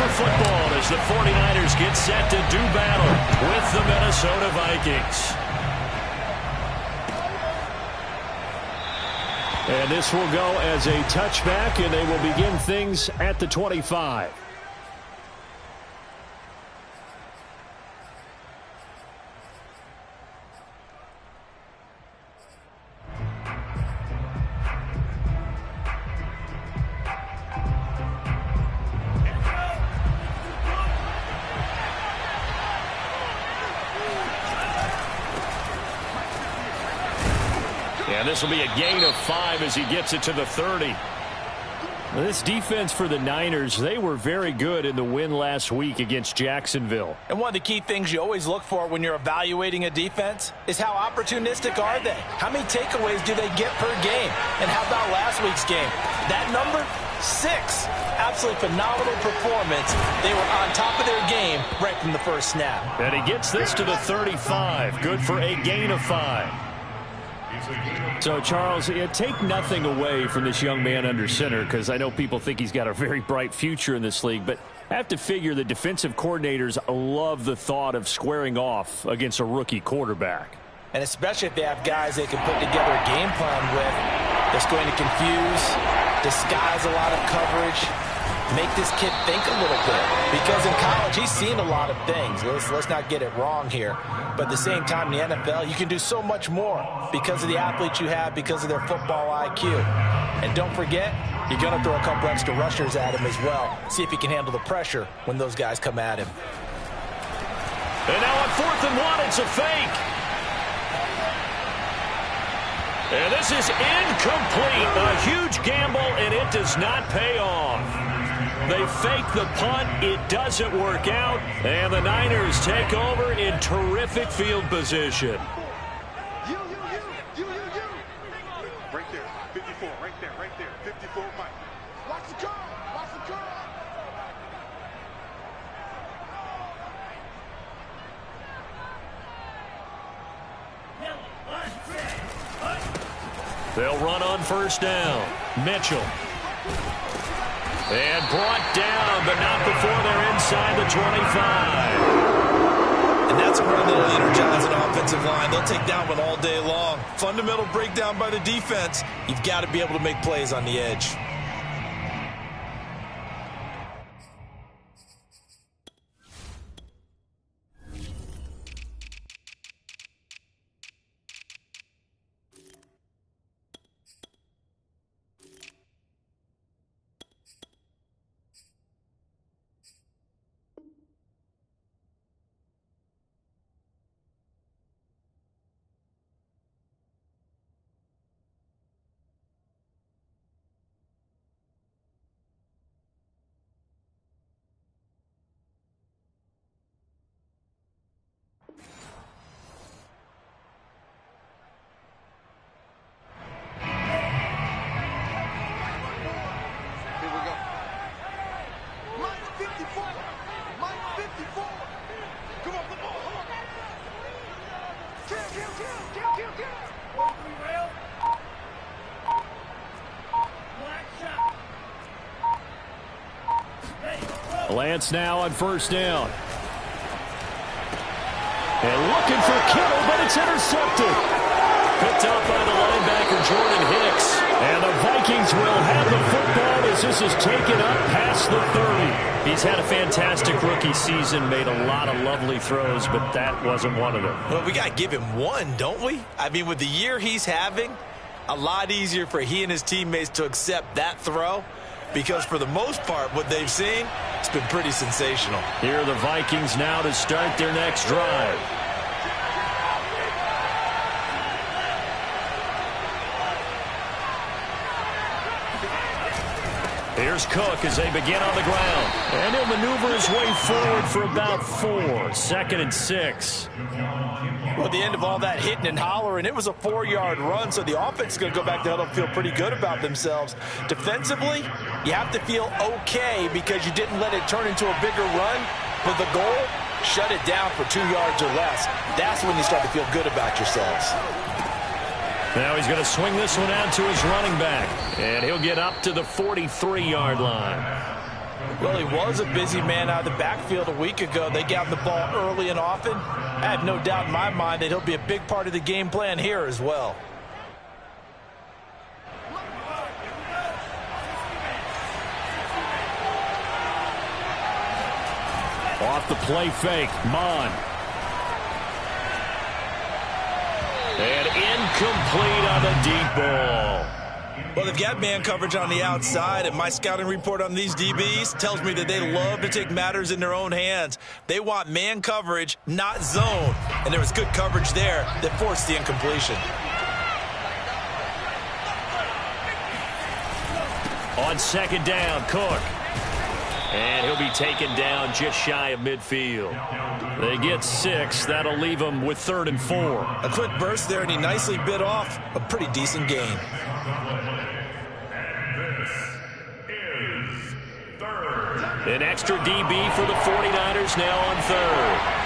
for football as the 49ers get set to do battle with the Minnesota Vikings. And this will go as a touchback, and they will begin things at the 25. And this will be a gain of 5 as he gets it to the 30. This defense for the Niners, they were very good in the win last week against Jacksonville. And one of the key things you always look for when you're evaluating a defense is how opportunistic are they? How many takeaways do they get per game? And how about last week's game? That number, 6. Absolutely phenomenal performance. They were on top of their game right from the first snap. And he gets this to the 35. Good for a gain of 5. So, Charles, take nothing away from this young man under center, because I know people think he's got a very bright future in this league, but I have to figure the defensive coordinators love the thought of squaring off against a rookie quarterback. And especially if they have guys they can put together a game plan with that's going to confuse, disguise a lot of coverage, make this kid think a little bit. Because in college, he's seen a lot of things. Let's not get it wrong here. But at the same time, in the NFL, you can do so much more because of the athletes you have, because of their football IQ. And don't forget, you're going to throw a couple extra rushers at him as well. See if he can handle the pressure when those guys come at him. And now on 4th and 1, it's a fake. And this is incomplete. A huge gamble, and it does not pay off. They fake the punt. It doesn't work out. And the Niners take over in terrific field position. You. Right there, 54, right there, 54, Mike. Watch the curve. They'll run on first down. Mitchell. And brought down, but not before they're inside the 25. And that's a run that'll energize an offensive line. They'll take that one all day long. Fundamental breakdown by the defense. You've got to be able to make plays on the edge. Lance now on first down. And looking for Kittle, but it's intercepted. Picked up by the linebacker, Jordan Hicks. And the Vikings will have the football as this is taken up past the 30. He's had a fantastic rookie season, made a lot of lovely throws, but that wasn't one of them. Well, we got to give him one, don't we? I mean, with the year he's having, a lot easier for he and his teammates to accept that throw. Because for the most part, what they've seen, it's been pretty sensational. Here are the Vikings now to start their next drive. Here's Cook as they begin on the ground. And he'll maneuver his way forward for about 4. 2nd and 6. Well, at the end of all that hitting and hollering, it was a 4-yard run, so the offense is going to go back to huddle and feel pretty good about themselves. Defensively, you have to feel okay because you didn't let it turn into a bigger run. But the goal, shut it down for 2 yards or less. That's when you start to feel good about yourselves. Now he's going to swing this one out to his running back. And he'll get up to the 43-yard line. Well, he was a busy man out of the backfield a week ago. They got him the ball early and often. I have no doubt in my mind that he'll be a big part of the game plan here as well. Off the play fake, Mon. And incomplete on the deep ball. Well, they've got man coverage on the outside, and my scouting report on these DBs tells me that they love to take matters in their own hands. They want man coverage, not zone. And there was good coverage there that forced the incompletion. On second down, Cook. And he'll be taken down just shy of midfield. They get 6. That'll leave them with 3rd and 4. A quick burst there, and he nicely bit off a pretty decent gain. An extra DB for the 49ers now on 3rd.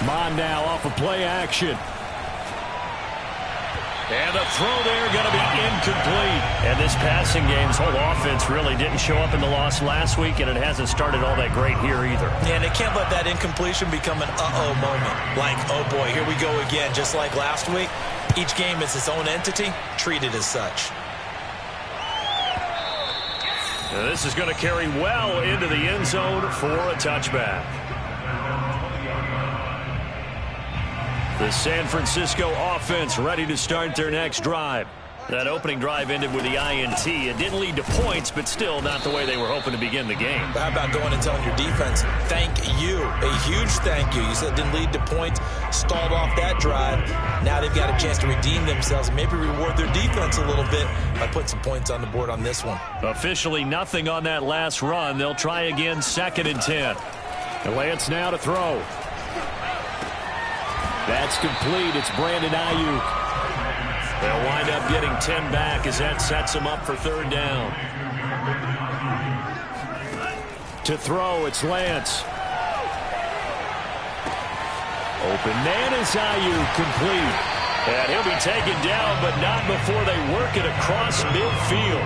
Mon now off of play action. And the throw there going to be incomplete. And this passing game's whole offense really didn't show up in the loss last week, and it hasn't started all that great here either. Yeah, and they can't let that incompletion become an uh-oh moment. Like, oh boy, here we go again. Just like last week, each game is its own entity, treated as such. Now this is going to carry well into the end zone for a touchback. The San Francisco offense ready to start their next drive. That opening drive ended with the INT. It didn't lead to points, but still not the way they were hoping to begin the game. How about going and telling your defense, thank you, a huge thank you. You said it didn't lead to points, stalled off that drive. Now they've got a chance to redeem themselves and maybe reward their defense a little bit by putting some points on the board on this one. Officially nothing on that last run. They'll try again 2nd and 10. And Lance now to throw. That's complete. It's Brandon Ayuk. They'll wind up getting 10 back as that sets them up for 3rd down. To throw, it's Lance. Open man is Ayuk, complete. And he'll be taken down, but not before they work it across midfield.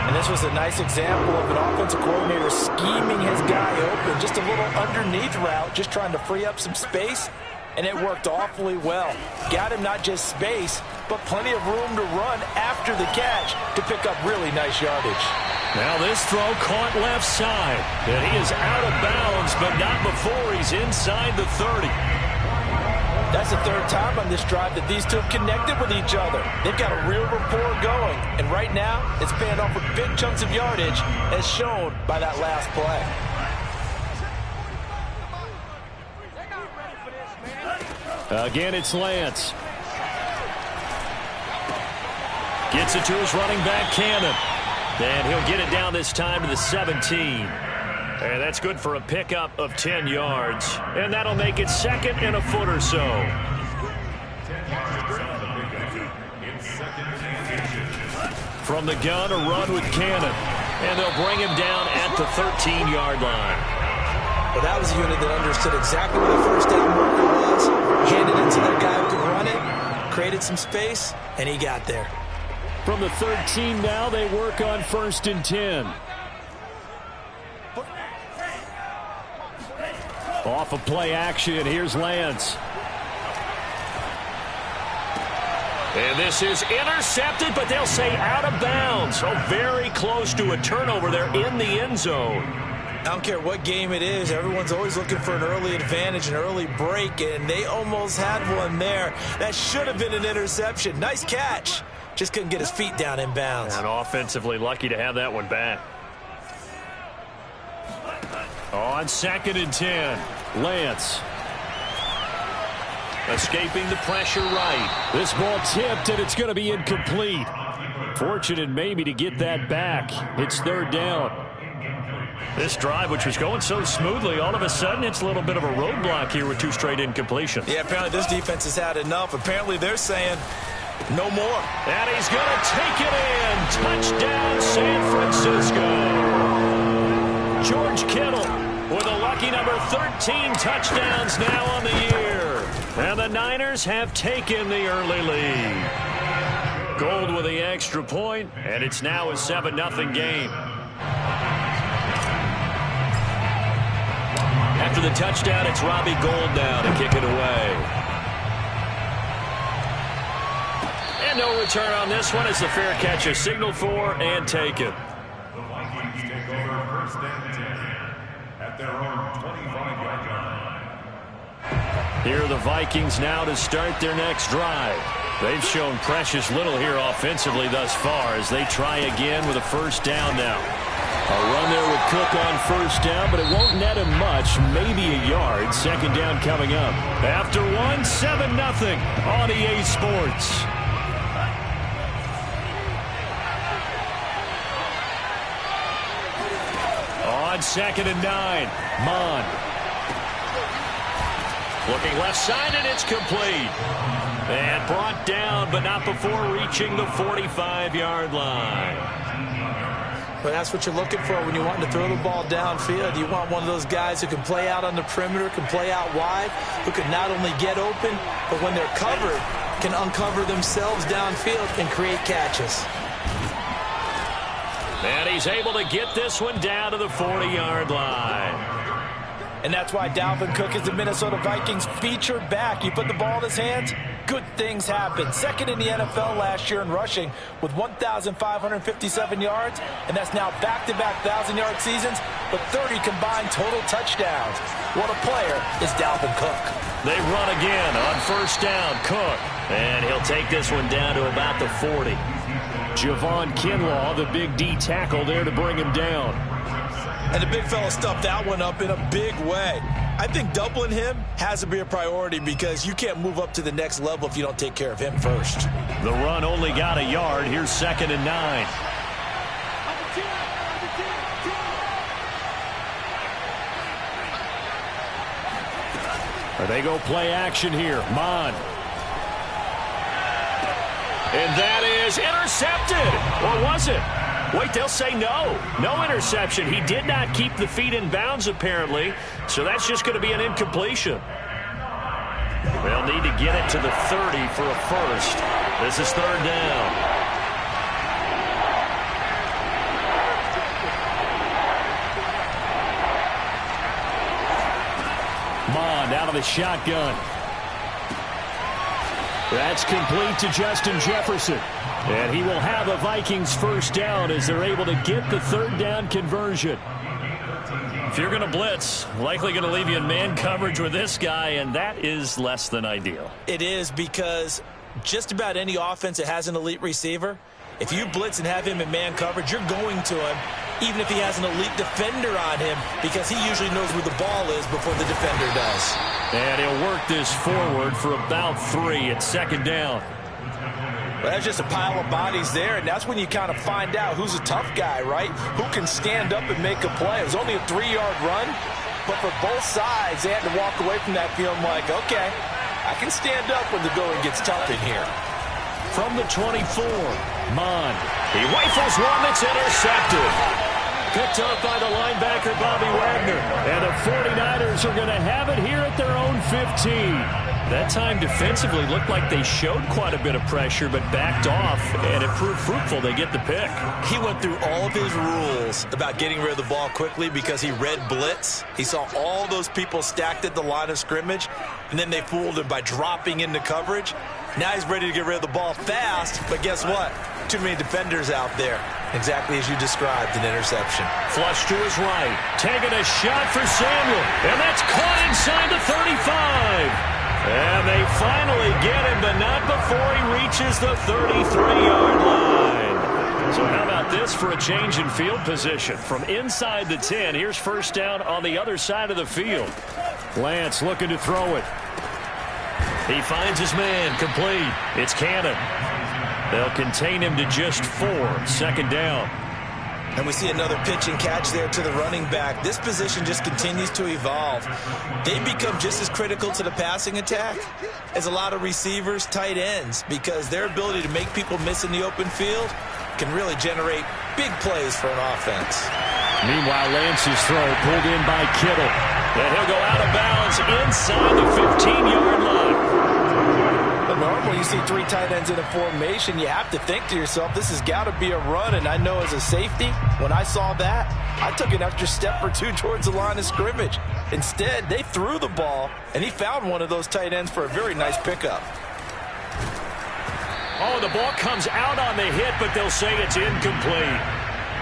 And this was a nice example of an offensive coordinator scheming his guy open. Just a little underneath route, just trying to free up some space. And it worked awfully well. Got him not just space, but plenty of room to run after the catch to pick up really nice yardage. Now this throw caught left side. And he is out of bounds, but not before he's inside the 30. That's the 3rd time on this drive that these two have connected with each other. They've got a real rapport going. And right now, it's paying off with big chunks of yardage, as shown by that last play. Again, it's Lance. Gets it to his running back, Cannon. And he'll get it down this time to the 17. And that's good for a pickup of 10 yards. And that'll make it 2nd and a foot or so. From the gun, a run with Cannon. And they'll bring him down at the 13-yard line. Well, that was a unit that understood exactly where the first down marker was, handed it to their guy who could run it, created some space, and he got there. From the 13 now, they work on 1st and 10. Off of play action, here's Lance. And this is intercepted, but they'll say out of bounds. So very close to a turnover there in the end zone. I don't care what game it is. Everyone's always looking for an early advantage, an early break, and they almost had one there. That should have been an interception. Nice catch. Just couldn't get his feet down in bounds. And offensively lucky to have that one back. On 2nd and 10, Lance. Escaping the pressure right. This ball tipped, and it's going to be incomplete. Fortunate maybe to get that back. It's 3rd down. This drive, which was going so smoothly, all of a sudden it's a little bit of a roadblock here with 2 straight incompletions. Yeah, apparently this defense has had enough. Apparently they're saying no more. And he's going to take it in. Touchdown, San Francisco. 13 touchdowns now on the year. And the Niners have taken the early lead. Gold with the extra point, and it's now a 7-0 game. After the touchdown, it's Robbie Gould now to kick it away. And no return on this one as the fair catch is signaled for and taken. The Vikings take over first and 10 at their own 25-yard line. Here are the Vikings now to start their next drive. They've shown precious little here offensively thus far as they try again with a first down now. A run there with Cook on first down, but it won't net him much, maybe a yard. Second down coming up. After one, 7-0 on EA Sports. On 2nd and 9, Mond. Looking left side, and it's complete. And brought down, but not before reaching the 45-yard line. But that's what you're looking for when you want to throw the ball downfield. You want one of those guys who can play out on the perimeter, can play out wide, who can not only get open, but when they're covered, can uncover themselves downfield and create catches. And he's able to get this one down to the 40-yard line. And that's why Dalvin Cook is the Minnesota Vikings featured back. You put the ball in his hands, good things happen. Second in the NFL last year in rushing with 1,557 yards, and that's now back-to-back 1,000-yard seasons, but 30 combined total touchdowns. What a player is Dalvin Cook. They run again on first down, Cook. And he'll take this one down to about the 40. Javon Kinlaw, the big D tackle there to bring him down. And the big fella stuffed that one up in a big way. I think doubling him has to be a priority because you can't move up to the next level if you don't take care of him first. The run only got a yard. Here's 2nd and 9. They go play action here. Mond. And that is intercepted. Or was it? Wait, they'll say no. No interception. He did not keep the feet in bounds, apparently. So that's just going to be an incompletion. They'll need to get it to the 30 for a first. This is 3rd down. Mond out of the shotgun. That's complete to Justin Jefferson. And he will have a Vikings first down as they're able to get the 3rd down conversion. If you're going to blitz, likely going to leave you in man coverage with this guy, and that is less than ideal. It is because just about any offense that has an elite receiver, if you blitz and have him in man coverage, you're going to him, even if he has an elite defender on him, because he usually knows where the ball is before the defender does. And he'll work this forward for about 3 at 2nd down. Well, that's just a pile of bodies there, and that's when you kind of find out who's a tough guy, right? Who can stand up and make a play. It was only a 3-yard run, but for both sides, they had to walk away from that feeling like, okay, I can stand up when the going gets tough in here. From the 24, Mond. He rifles one that's intercepted. Picked up by the linebacker, Bobby Wagner. And the 49ers are going to have it here at their own 15. That time defensively looked like they showed quite a bit of pressure but backed off, and it proved fruitful. They get the pick. He went through all of his rules about getting rid of the ball quickly because he read blitz. He saw all those people stacked at the line of scrimmage, and then they fooled him by dropping into coverage. Now he's ready to get rid of the ball fast, but guess what? Too many defenders out there. Exactly as you described, an interception. Flush to his right. Taking a shot for Samuel, and that's caught inside the 35. And they finally get him, but not before he reaches the 33-yard line. So how about this for a change in field position? From inside the 10, here's first down on the other side of the field. Lance looking to throw it. He finds his man, complete. It's Cannon. They'll contain him to just 4, 2nd down. And we see another pitch and catch there to the running back. This position just continues to evolve. They become just as critical to the passing attack as a lot of receivers, tight ends, because their ability to make people miss in the open field can really generate big plays for an offense. Meanwhile, Lance's throw pulled in by Kittle. And he'll go out of bounds inside the 15-yard line. But normally you see three tight ends in a formation, you have to think to yourself, this has got to be a run. And I know as a safety, when I saw that, I took an extra step or two towards the line of scrimmage. Instead, they threw the ball, and he found one of those tight ends for a very nice pickup. Oh, the ball comes out on the hit, but they'll say it's incomplete.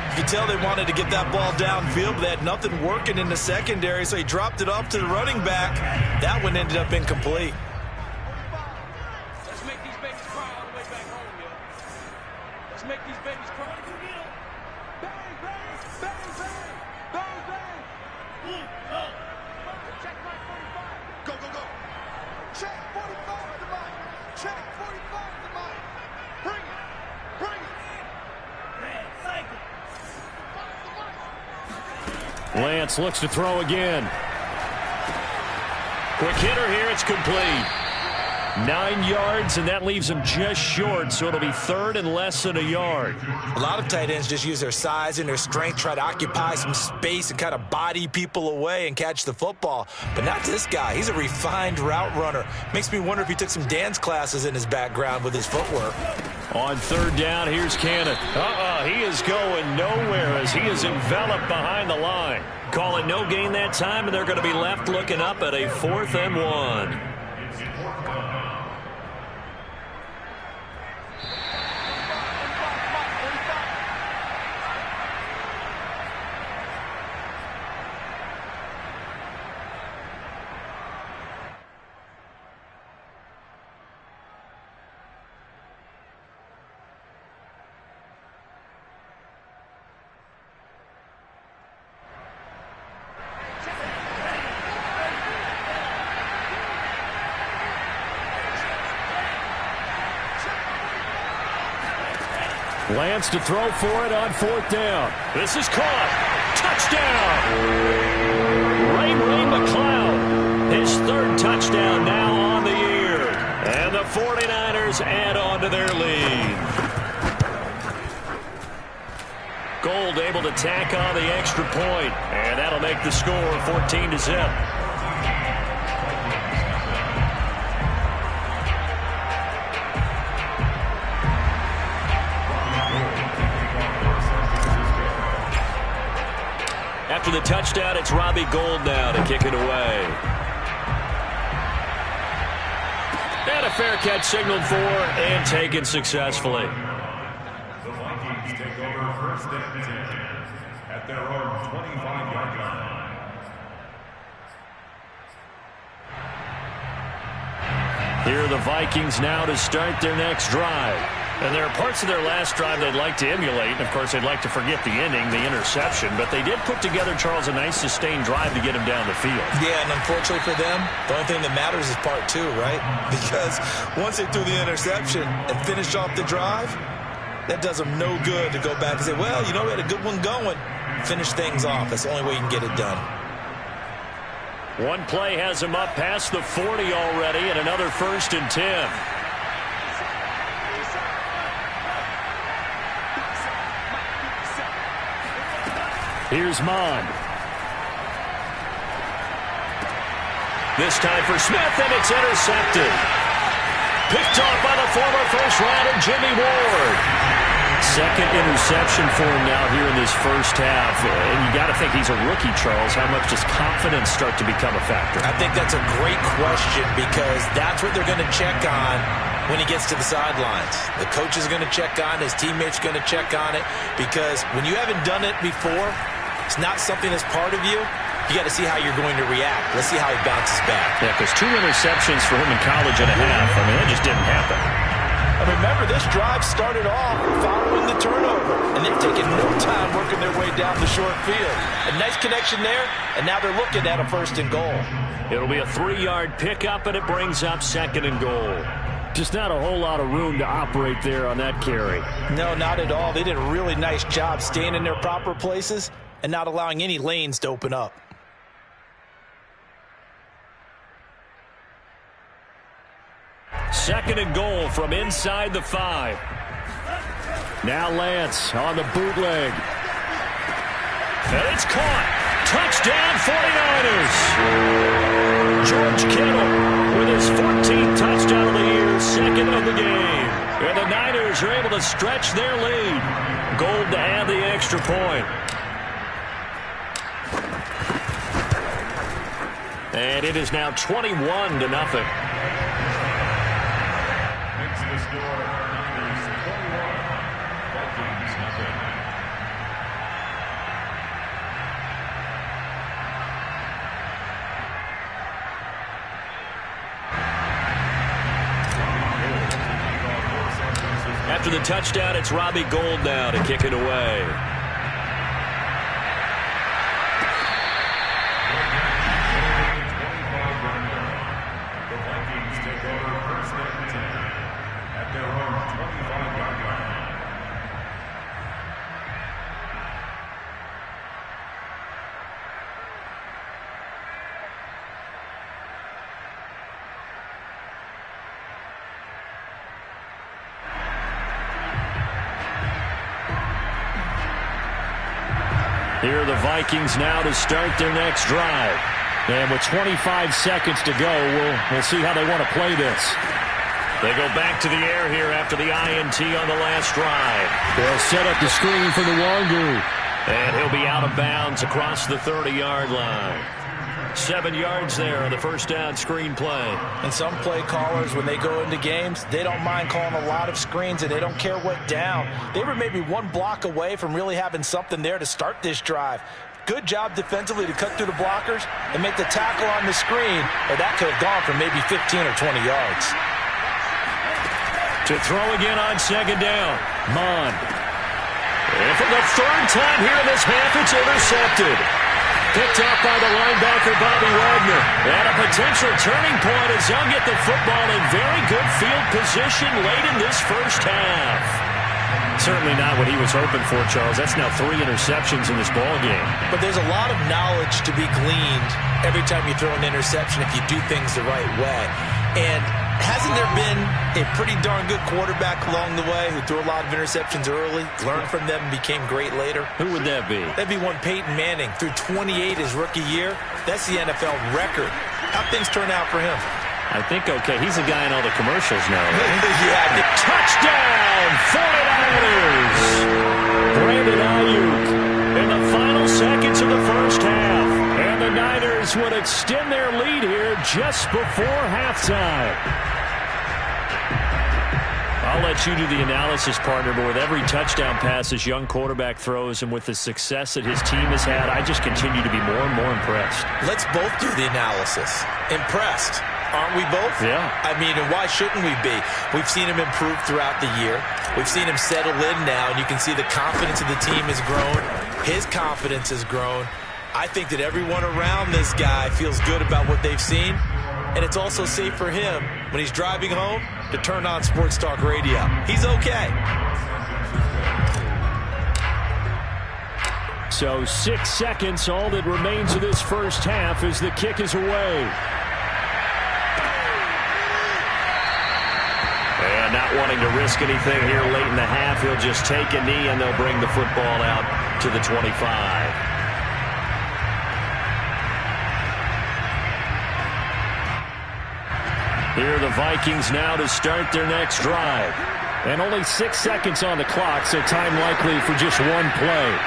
You can tell they wanted to get that ball downfield, but they had nothing working in the secondary, so he dropped it off to the running back. That one ended up incomplete. Let's make these babies cry all the way back home, yo. Let's make these babies cry. Bang, bang, bang, bang, bang, bang. Check my 45. Go, go, go. Check 45 to Mike. Check 45 to Mike. Bring it. Bring it. Lance looks to throw again. Quick hitter here. It's complete. 9 yards, and that leaves him just short, so it'll be third and less than a yard. A lot of tight ends just use their size and their strength, try to occupy some space and kind of body people away and catch the football. But not this guy. He's a refined route runner. Makes me wonder if he took some dance classes in his background with his footwork. On third down, here's Cannon. He is going nowhere as he is enveloped behind the line. Call it no gain that time, and they're going to be left looking up at a 4th and 1. Lance to throw for it on 4th down. This is caught. Touchdown! Ray McLeod. His 3rd touchdown now on the year. And the 49ers add on to their lead. Gold able to tack on the extra point. And that'll make the score 14-0. After the touchdown, it's Robbie Gould now to kick it away. And a fair catch signaled for and taken successfully. The Vikings take over first and 10 at their own 25-yard line. Here are the Vikings now to start their next drive. And there are parts of their last drive they'd like to emulate. And, of course, they'd like to forget the inning, the interception. But they did put together, Charles, a nice sustained drive to get him down the field. Yeah, and unfortunately for them, the only thing that matters is part 2, right? Because once they threw the interception and finished off the drive, that does them no good to go back and say, well, you know, we had a good one going. Finish things off. That's the only way you can get it done. One play has him up past the 40 already, and another 1st and 10. Here's Mond. This time for Smith, and it's intercepted. Picked off by the former first-rounder Jimmy Ward. 2nd interception for him now here in this first half. And you got to think he's a rookie, Charles. How much does confidence start to become a factor? I think that's a great question because that's what they're going to check on when he gets to the sidelines. The coach is going to check on it. His teammates are going to check on it because when you haven't done it before, it's not something that's part of you. You got to see how you're going to react. Let's see how he bounces back. Yeah, because 2 interceptions for him in college and a half. I mean, that just didn't happen. And remember, this drive started off following the turnover, and they've taken no time working their way down the short field. A nice connection there, and now they're looking at a 1st and goal. It'll be a 3-yard pickup, and it brings up 2nd and goal. Just not a whole lot of room to operate there on that carry. No, not at all. They did a really nice job staying in their proper places and not allowing any lanes to open up. Second and goal from inside the 5. Now Lance on the bootleg. And it's caught. Touchdown 49ers. George Kittle with his 14th touchdown of the year, second of the game. And the Niners are able to stretch their lead. Gold to add the extra point. And it is now 21-0. Makes the score Niners 21, Vikings nothing. After the touchdown, it's Robbie Gould now to kick it away. The Vikings take over first and 10 at their own 25-yard line. Here are the Vikings now to start their next drive. And with 25 seconds to go, we'll see how they want to play this. They go back to the air here after the INT on the last drive. They'll set up the screen for the Wangu. And he'll be out of bounds across the 30-yard line. 7 yards there on the first down screen play. And some play callers, when they go into games, they don't mind calling a lot of screens, and they don't care what down. They were maybe one block away from really having something there to start this drive. Good job defensively to cut through the blockers and make the tackle on the screen, or that could have gone for maybe 15 or 20 yards. To throw again on second down, Mon. And for the third time here in this half, it's intercepted. Picked off by the linebacker, Bobby Wagner. And a potential turning point as they'll get the football in very good field position late in this first half. Certainly not what he was hoping for, Charles. That's now 3 interceptions in this ball game. But there's a lot of knowledge to be gleaned every time you throw an interception if you do things the right way. And hasn't there been a pretty darn good quarterback along the way who threw a lot of interceptions early, learned from them, and became great later? Who would that be? That'd be one Peyton Manning. Threw 28 his rookie year. That's the NFL record. How'd things turn out for him? I think okay. He's a guy in all the commercials now, right? Yeah. Touchdown, 49ers! Brandon Ayuk in the final seconds of the first half. And the Niners would extend their lead here just before halftime. I'll let you do the analysis, partner, but with every touchdown pass this young quarterback throws and with the success that his team has had, I just continue to be more and more impressed. Let's both do the analysis. Impressed. Aren't we both? Yeah. I mean, and why shouldn't we be? We've seen him improve throughout the year. We've seen him settle in now, and you can see the confidence of the team has grown. His confidence has grown. I think that everyone around this guy feels good about what they've seen, and it's also safe for him when he's driving home to turn on Sports Talk Radio. He's okay. So 6 seconds, all that remains of this first half as the kick is away. And not wanting to risk anything here late in the half, he'll just take a knee and they'll bring the football out to the 25. Here are the Vikings now to start their next drive. And only 6 seconds on the clock, so time likely for just one play.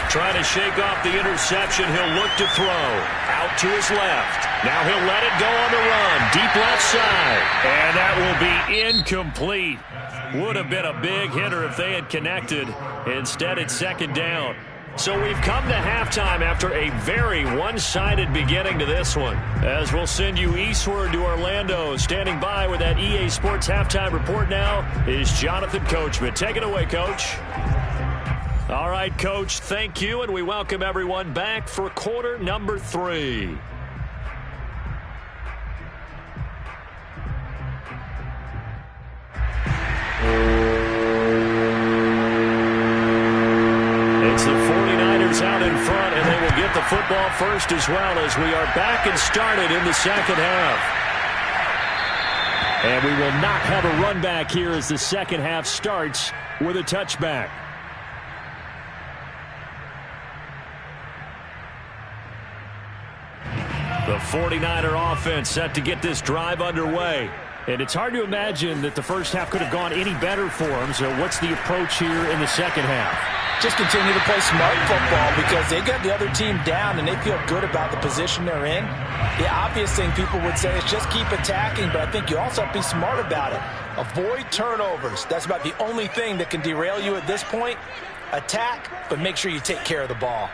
Trying to shake off the interception. He'll look to throw. Out to his left. Now he'll let it go on the run. Deep left side. And that will be incomplete. Would have been a big hitter if they had connected. Instead, it's second down. So we've come to halftime after a very one-sided beginning to this one. As we'll send you eastward to Orlando. Standing by with that EA Sports halftime report now is Jonathan Coachman. Take it away, Coach. All right, Coach, thank you, and we welcome everyone back for quarter number 3. It's the 49ers out in front, and they will get the football first as well as we are back and started in the second half. And we will not have a run back here as the second half starts with a touchback. The 49er offense set to get this drive underway. And it's hard to imagine that the first half could have gone any better for them. So what's the approach here in the second half? Just continue to play smart football because they got the other team down and they feel good about the position they're in. The obvious thing people would say is just keep attacking, but I think you also have to be smart about it. Avoid turnovers. That's about the only thing that can derail you at this point. Attack, but make sure you take care of the ball.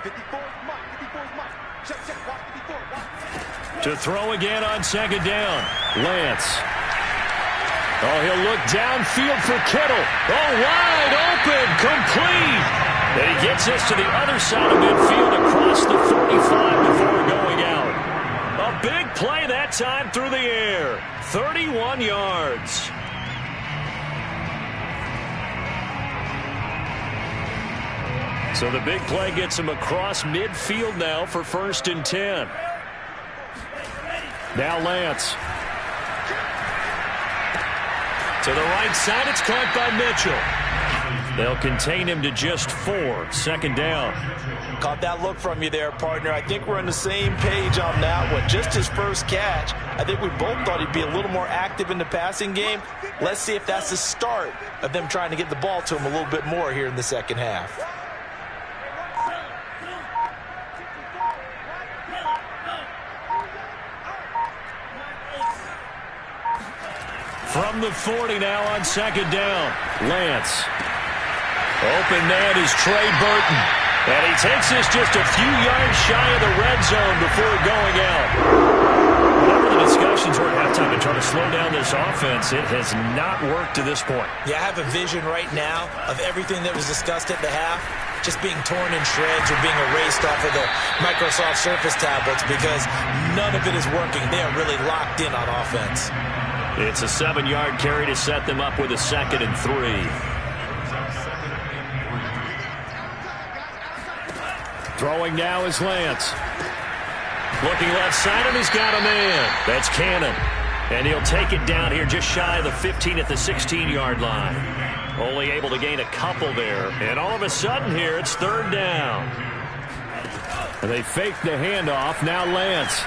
54 is Mike. 54 is Mike. Check, check. Watch 54. Watch. To throw again on second down. Lance. Oh, he'll look downfield for Kittle. Oh, wide open, complete. And he gets this to the other side of midfield across the 45 before going out. A big play that time through the air. 31 yards. So the big play gets him across midfield now for 1st and 10. Now Lance. To the right side, it's caught by Mitchell. They'll contain him to just 4. 2nd down. Caught that look from you there, partner. I think we're on the same page on that one. Just his first catch. I think we both thought he'd be a little more active in the passing game. Let's see if that's the start of them trying to get the ball to him a little bit more here in the second half. From the 40 now on 2nd down. Lance. Open man is Trey Burton. And he takes this just a few yards shy of the red zone before going out. Whatever the discussions were at halftime to try to slow down this offense, it has not worked to this point. Yeah, I have a vision right now of everything that was discussed at the half just being torn in shreds or being erased off of the Microsoft Surface tablets because none of it is working. They are really locked in on offense. It's a 7-yard carry to set them up with a 2nd and 3. Throwing now is Lance. Looking left side, and he's got a man. That's Cannon. And he'll take it down here just shy of the 15 at the 16-yard line. Only able to gain a couple there. And all of a sudden here, it's 3rd down. And they fake the handoff. Now Lance.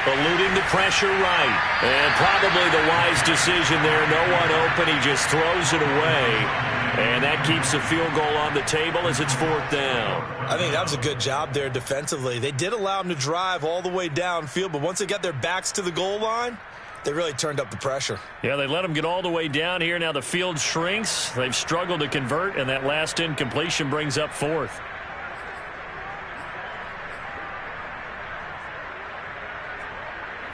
Eluding the pressure right. And probably the wise decision there. No one open. He just throws it away. And that keeps the field goal on the table as it's 4th down. I think that was a good job there defensively. They did allow him to drive all the way downfield, but once they got their backs to the goal line, they really turned up the pressure. Yeah, they let him get all the way down here. Now the field shrinks. They've struggled to convert, and that last incompletion brings up 4th.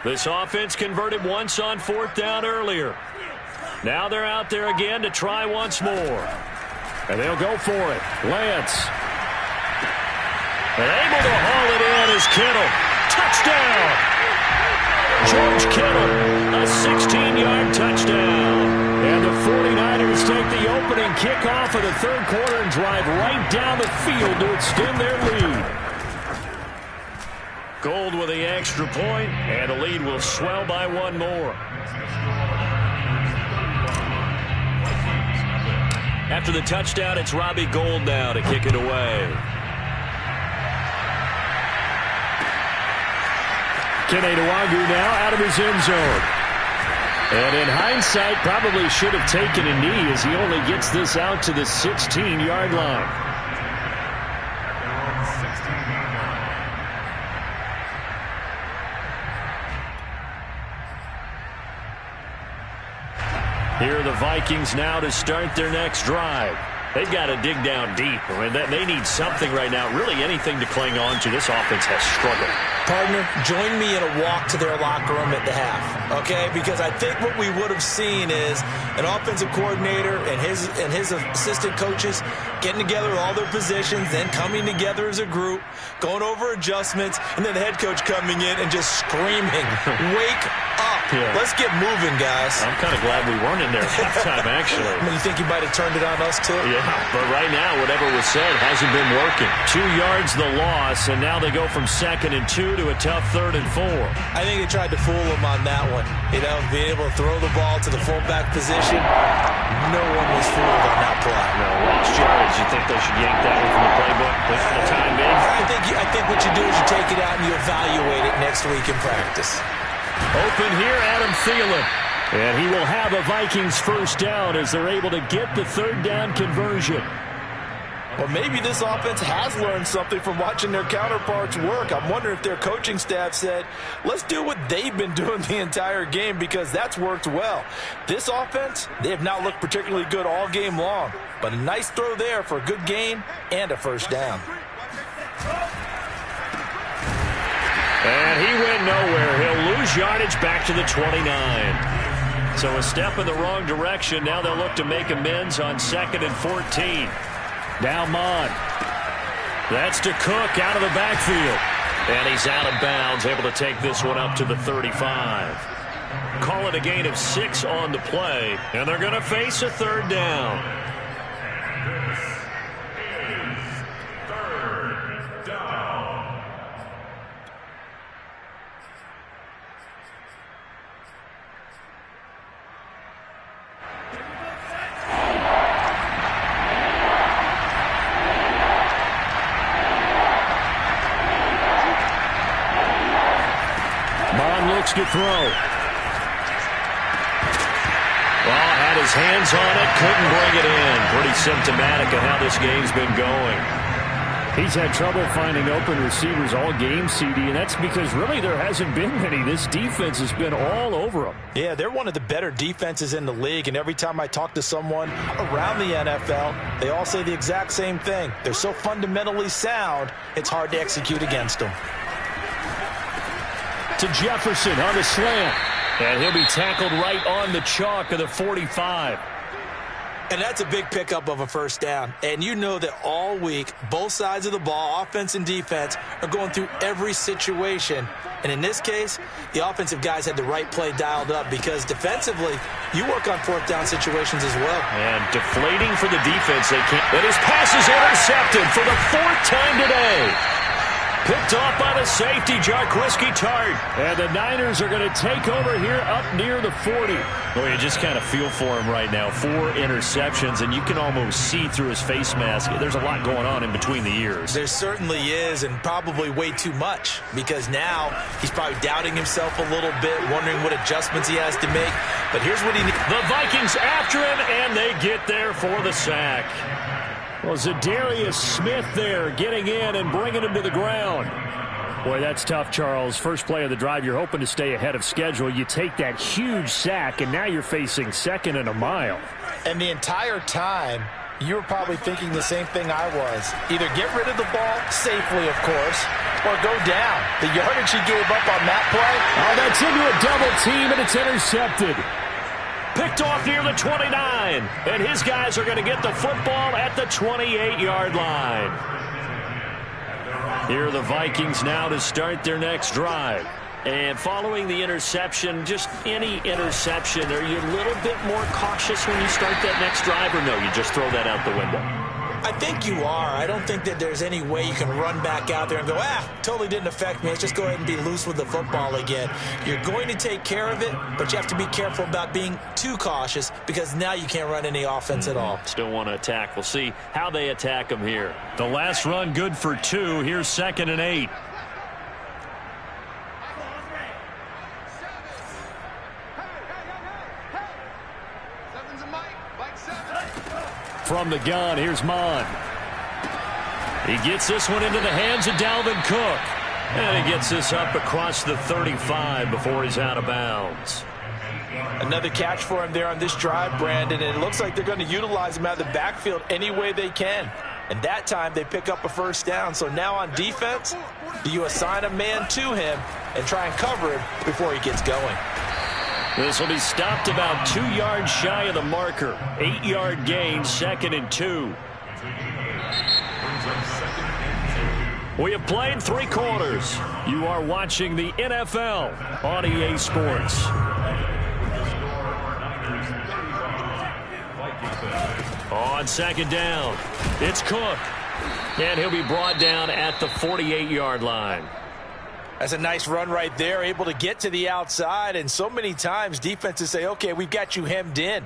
This offense converted once on 4th down earlier. Now they're out there again to try once more. And they'll go for it. Lance. And able to haul it in is Kittle. Touchdown! George Kittle, a 16-yard touchdown. And the 49ers take the opening kickoff of the 3rd quarter and drive right down the field to extend their lead. Gold with the extra point, and the lead will swell by 1 more. After the touchdown, it's Robbie Gould now to kick it away. Kene Nwangwu now out of his end zone. And in hindsight, probably should have taken a knee as he only gets this out to the 16-yard line. Here are the Vikings now to start their next drive. They've got to dig down deep. I mean, they need something right now, really anything to cling on to. This offense has struggled. Partner, join me in a walk to their locker room at the half, okay? Because I think what we would have seen is an offensive coordinator and his assistant coaches getting together all their positions, then coming together as a group, going over adjustments, and then the head coach coming in and just screaming, "Wake up!" Yeah. Let's get moving, guys. I'm kind of glad we weren't in there at halftime, actually. You think you might have turned it on us, too? Yeah, but right now, whatever was said hasn't been working. 2 yards the loss, and now they go from 2nd and 2 to a tough 3rd and 4. I think they tried to fool him on that one. You know, being able to throw the ball to the fullback position. No one was fooled on that play. No, lost yardage. You think they should yank that one from the playbook for the time being? I think what you do is you take it out and you evaluate it next week in practice. Open here, Adam Thielen. And he will have a Vikings first down as they're able to get the 3rd down conversion. Well, maybe this offense has learned something from watching their counterparts work. I'm wondering if their coaching staff said, let's do what they've been doing the entire game, because that's worked well. This offense, they have not looked particularly good all game long. But a nice throw there for a good gain and a first down. And he went nowhere. He'll lose yardage back to the 29. So a step in the wrong direction. Now they'll look to make amends on 2nd and 14. Now Mond. That's to Cook out of the backfield. And he's out of bounds, able to take this one up to the 35. Call it a gain of 6 on the play. And they're going to face a 3rd down. To throw. Well, had his hands on it, couldn't bring it in. Pretty symptomatic of how this game's been going. He's had trouble finding open receivers all game, CD, and that's because really there hasn't been many. This defense has been all over them. Yeah, they're one of the better defenses in the league, and every time I talk to someone around the NFL, they all say the exact same thing. They're so fundamentally sound, it's hard to execute against them. To Jefferson on the slant. And he'll be tackled right on the chalk of the 45. And that's a big pickup of a first down. And you know that all week, both sides of the ball, offense and defense, are going through every situation. And in this case, the offensive guys had the right play dialed up, because defensively, you work on 4th down situations as well. And deflating for the defense, they can't. But his pass is intercepted for the 4th time today. Picked off by the safety, Jarquiski Tart. And the Niners are going to take over here up near the 40. Well, you just kind of feel for him right now. 4 interceptions, and you can almost see through his face mask. There's a lot going on in between the ears. There certainly is, and probably way too much, because now he's probably doubting himself a little bit, wondering what adjustments he has to make. But here's what he needs. The Vikings after him, and they get there for the sack. Well, Zadarius Smith there getting in and bringing him to the ground. Boy, that's tough, Charles. First play of the drive, you're hoping to stay ahead of schedule. You take that huge sack, and now you're facing 2nd and a mile. And the entire time, you were probably thinking the same thing I was. Either get rid of the ball, safely, of course, or go down. The yardage he gave up on that play. Oh, that's into a double team, and it's intercepted. Picked off near the 29, and his guys are going to get the football at the 28-yard line. Here are the Vikings now to start their next drive. And following the interception, just any interception, are you a little bit more cautious when you start that next drive, or no, you just throw that out the window? I think you are. I don't think that there's any way you can run back out there and go, totally didn't affect me. Let's just go ahead and be loose with the football again. You're going to take care of it, but you have to be careful about being too cautious, because now you can't run any offense at all. Still want to attack. We'll see how they attack them here. The last run good for 2. Here's 2nd and 8. From the gun, here's Mond. He gets this one into the hands of Dalvin Cook. And he gets this up across the 35 before he's out of bounds. Another catch for him there on this drive, Brandon, and it looks like they're going to utilize him out of the backfield any way they can. And that time they pick up a first down. So now on defense, do you assign a man to him and try and cover him before he gets going? This will be stopped about 2 yards shy of the marker. 8-yard gain, 2nd and 2. We have played 3 quarters. You are watching the NFL on EA Sports. On second down, it's Cook. And he'll be brought down at the 48-yard line. That's a nice run right there, able to get to the outside. And so many times defenses say, okay, we've got you hemmed in.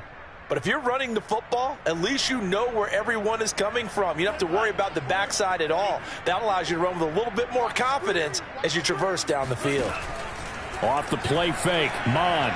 But if you're running the football, at least you know where everyone is coming from. You don't have to worry about the backside at all. That allows you to run with a little bit more confidence as you traverse down the field. Off the play fake, Mond.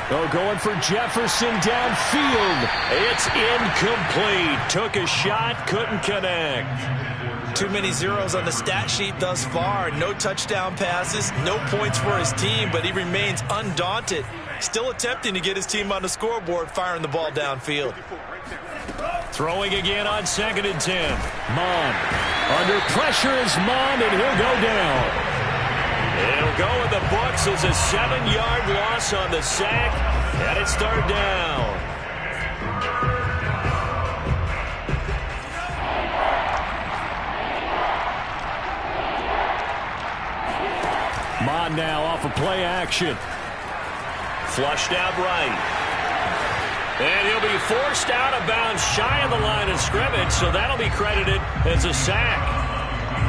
Oh, going for Jefferson downfield. It's incomplete. Took a shot, couldn't connect. Too many zeros on the stat sheet thus far. No touchdown passes, no points for his team, but he remains undaunted. Still attempting to get his team on the scoreboard, firing the ball downfield. Throwing again on 2nd and 10. Mond. Under pressure is Mond, and he'll go down. It'll go in the books as a 7-yard loss on the sack, and it's 3rd down. Mond now off of play action. Flushed out right. And he'll be forced out of bounds shy of the line of scrimmage, so that'll be credited as a sack.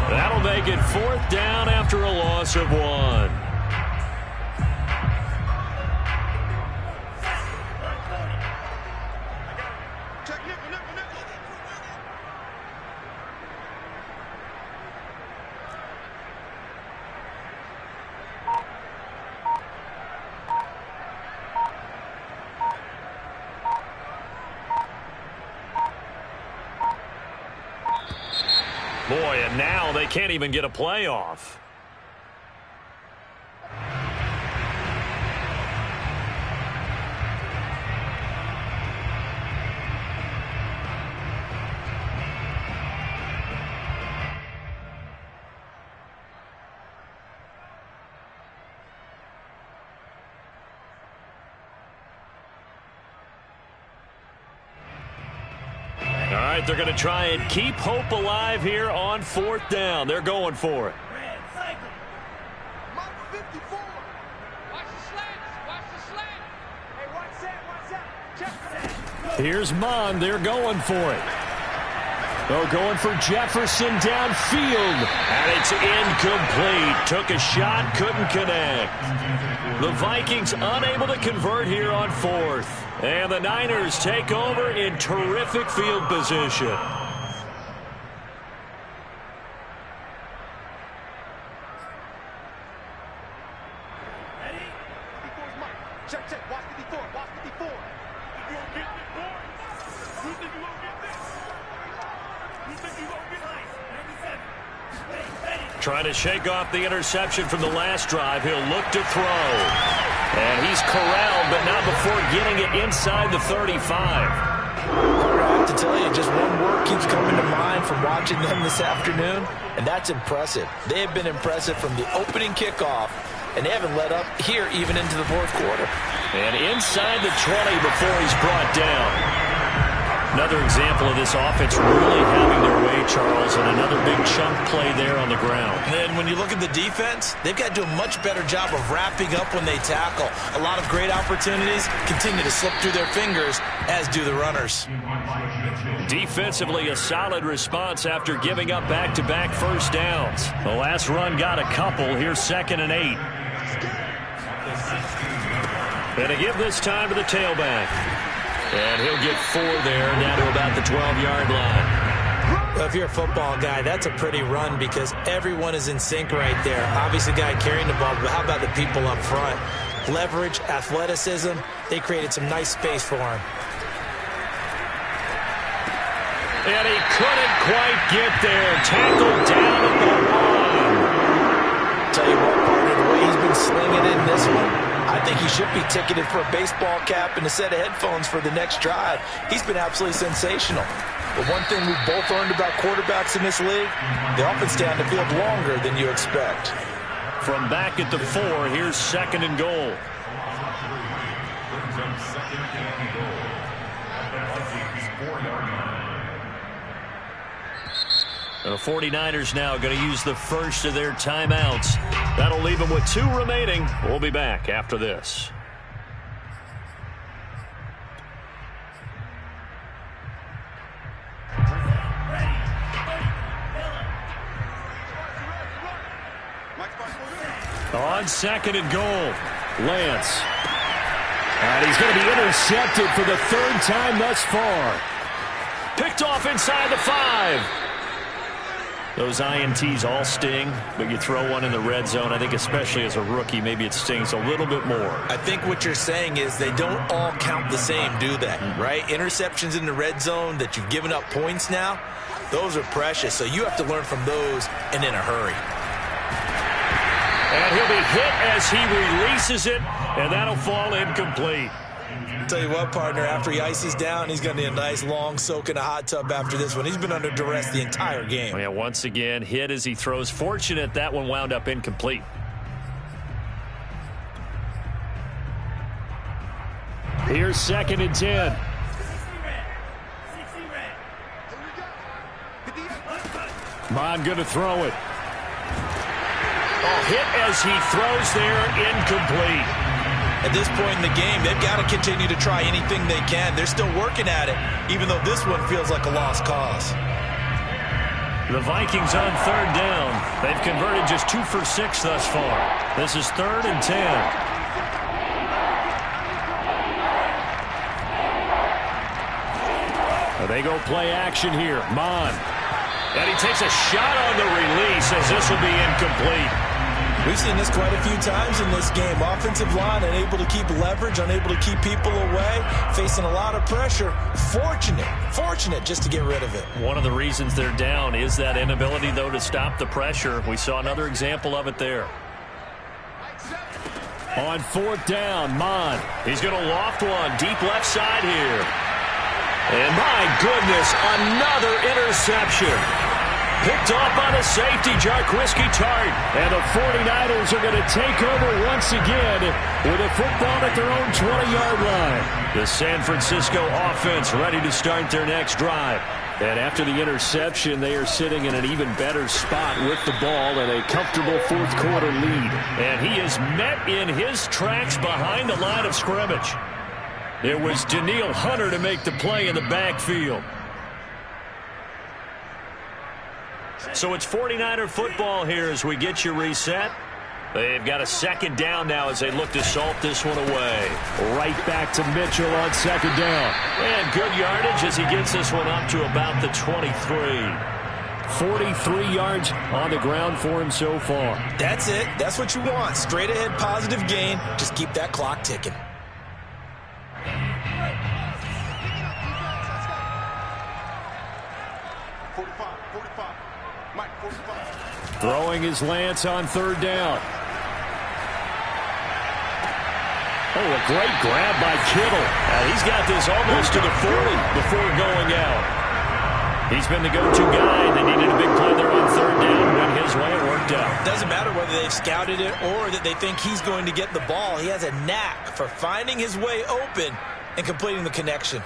That'll make it 4th down after a loss of 1. Boy, and now they can't even get a playoff. They're going to try and keep hope alive here on 4th down. They're going for it. Here's Mond. They're going for it. They're going for Jefferson downfield. And it's incomplete. Took a shot, couldn't connect. The Vikings unable to convert here on 4th. And the Niners take over in terrific field position. Trying to shake off the interception from the last drive. He'll look to throw. And he's corralled, but not before getting it inside the 35. I have to tell you, just one word keeps coming to mind from watching them this afternoon, and that's impressive. They have been impressive from the opening kickoff, and they haven't let up here even into the 4th quarter. And inside the 20 before he's brought down. Another example of this offense really having their way, Charles, and another big chunk play there on the ground. And then when you look at the defense, they've got to do a much better job of wrapping up when they tackle. A lot of great opportunities continue to slip through their fingers, as do the runners. Defensively, a solid response after giving up back-to-back first downs. The last run got a couple. Here's 2nd and 8. And to give this time to the tailback. And he'll get 4 there, down to about the 12-yard line. Well, if you're a football guy, that's a pretty run because everyone is in sync right there. Obviously, the guy carrying the ball, but how about the people up front? Leverage, athleticism, they created some nice space for him. And he couldn't quite get there. Tackled down at the 1. Tell you what, partner, the way he's been slinging in this one, I think he should be ticketed for a baseball cap and a set of headphones for the next drive. He's been absolutely sensational. But one thing we've both learned about quarterbacks in this league, they often stay on the field longer than you expect. From back at the 4, here's 2nd and goal. The 49ers now going to use the first of their timeouts. That'll leave them with 2 remaining. We'll be back after this. On 2nd and goal, Lance. And he's going to be intercepted for the 3rd time thus far. Picked off inside the 5. Those INTs all sting, but you throw one in the red zone, I think especially as a rookie, maybe it stings a little bit more. I think what you're saying is they don't all count the same, do they? Right? Interceptions in the red zone that you've given up points now, those are precious. So you have to learn from those and in a hurry. And he'll be hit as he releases it, and that'll fall incomplete. Tell you what, partner, after he ices down, he's going to need a nice long soak in a hot tub after this one. He's been under duress the entire game. Oh, yeah, once again, hit as he throws. Fortunate that one wound up incomplete. Here's 2nd and 10. Mon going to throw it. Oh, hit as he throws there, incomplete. At this point in the game, they've got to continue to try anything they can. They're still working at it, even though this one feels like a lost cause. The Vikings on 3rd down. They've converted just 2 for 6 thus far. This is 3rd and 10. They go play action here. Mon. And he takes a shot on the release as this will be incomplete. We've seen this quite a few times in this game. Offensive line unable to keep leverage, unable to keep people away, facing a lot of pressure. Fortunate just to get rid of it. One of the reasons they're down is that inability, though, to stop the pressure. We saw another example of it there. On 4th down, Mon. He's going to loft one deep left side here. And my goodness, another interception. Picked off on a safety, Jarquiski Tart. And the 49ers are going to take over once again with a football at their own 20-yard line. The San Francisco offense ready to start their next drive. And after the interception, they are sitting in an even better spot with the ball and a comfortable 4th quarter lead. And he is met in his tracks behind the line of scrimmage. It was Daniil Hunter to make the play in the backfield. So it's 49er football here as we get you reset. They've got a 2nd down now as they look to salt this one away. Right back to Mitchell on 2nd down. And good yardage as he gets this one up to about the 23. 43 yards on the ground for him so far. That's it. That's what you want. Straight ahead positive gain. Just keep that clock ticking. Throwing his Lance on 3rd down. Oh, a great grab by Kittle. He's got this almost to the 40 before going out. He's been the go-to guy. They needed a big play there on 3rd down. Went his way. It worked out. Doesn't matter whether they've scouted it or that they think he's going to get the ball. He has a knack for finding his way open and completing the connection.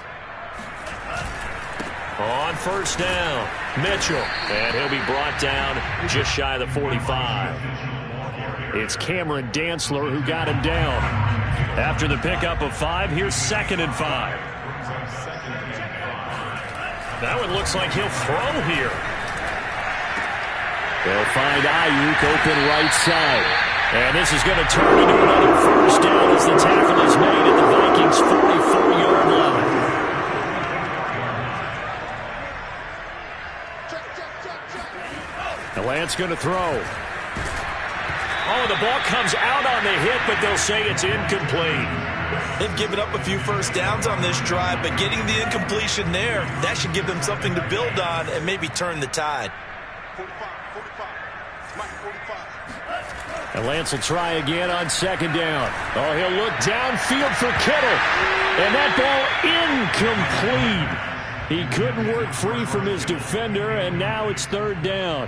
On 1st down, Mitchell. And he'll be brought down just shy of the 45. It's Cameron Dantzler who got him down. After the pickup of 5, here's 2nd and 5. That one looks like he'll throw here. They'll find Ayuk open right side. And this is going to turn into another 1st down as the tackle is made at the Vikings' 44-yard line. The Lance going to throw. Oh, the ball comes out on the hit, but they'll say it's incomplete. They've given up a few 1st downs on this drive, but getting the incompletion there, that should give them something to build on and maybe turn the tide. 45. Mike, 45. And Lance will try again on 2nd down. Oh, he'll look downfield for Kittle. And that ball incomplete. He couldn't work free from his defender, and now it's 3rd down.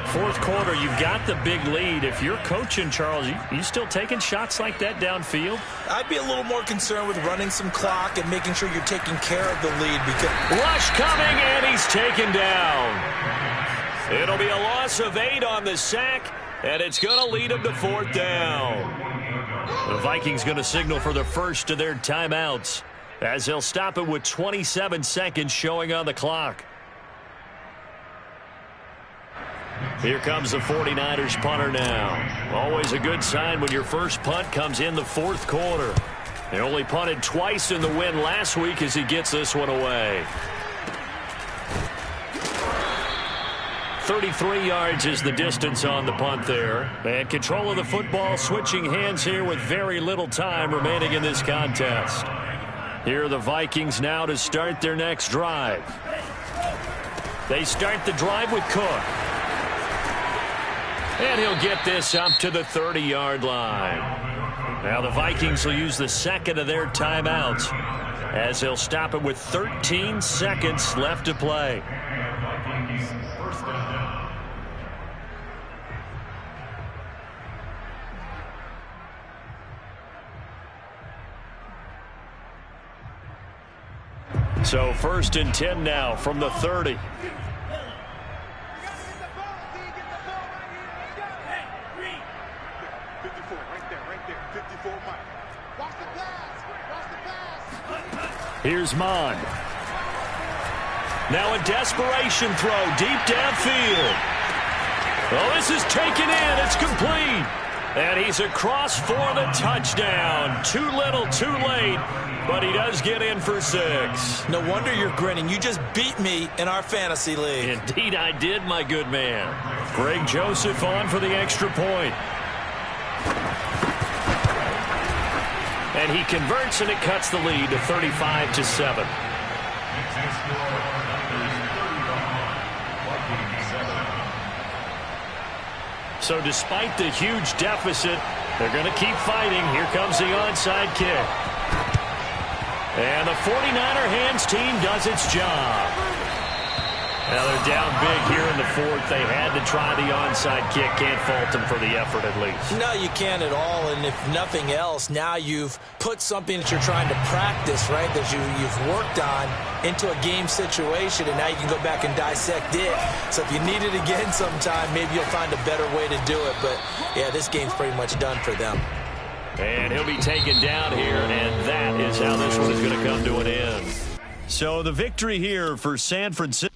4th quarter, you've got the big lead. If you're coaching, Charles, you still taking shots like that downfield? I'd be a little more concerned with running some clock and making sure you're taking care of the lead. Because rush coming, and he's taken down. It'll be a loss of 8 on the sack, and it's going to lead them to 4th down. The Vikings going to signal for the first of their timeouts as they'll stop it with 27 seconds showing on the clock. Here comes the 49ers punter now. Always a good sign when your first punt comes in the 4th quarter. They only punted twice in the win last week as he gets this one away. 33 yards is the distance on the punt there. And control of the football switching hands here with very little time remaining in this contest. Here are the Vikings now to start their next drive. They start the drive with Cook. And he'll get this up to the 30-yard line. Now the Vikings will use the second of their timeouts as they'll stop it with 13 seconds left to play. So 1st and 10 now from the 30. 54, right there. 54, Mike. Watch the pass. Here's Mond. Now a desperation throw deep downfield. Oh, this is taken in. It's complete. And he's across for the touchdown. Too little, too late. But he does get in for 6. No wonder you're grinning. You just beat me in our fantasy league. Indeed I did, my good man. Greg Joseph on for the extra point. And he converts, and it cuts the lead to 35-7. So despite the huge deficit, they're going to keep fighting. Here comes the onside kick. And the 49er hands team does its job. Now they're down big here in the 4th. They had to try the onside kick. Can't fault them for the effort at least. No, you can't at all. And if nothing else, now you've put something that you're trying to practice, right, that you've worked on into a game situation, and now you can go back and dissect it. So if you need it again sometime, maybe you'll find a better way to do it. But, yeah, this game's pretty much done for them. And he'll be taken down here, and that is how this one is going to come to an end. So the victory here for San Francisco.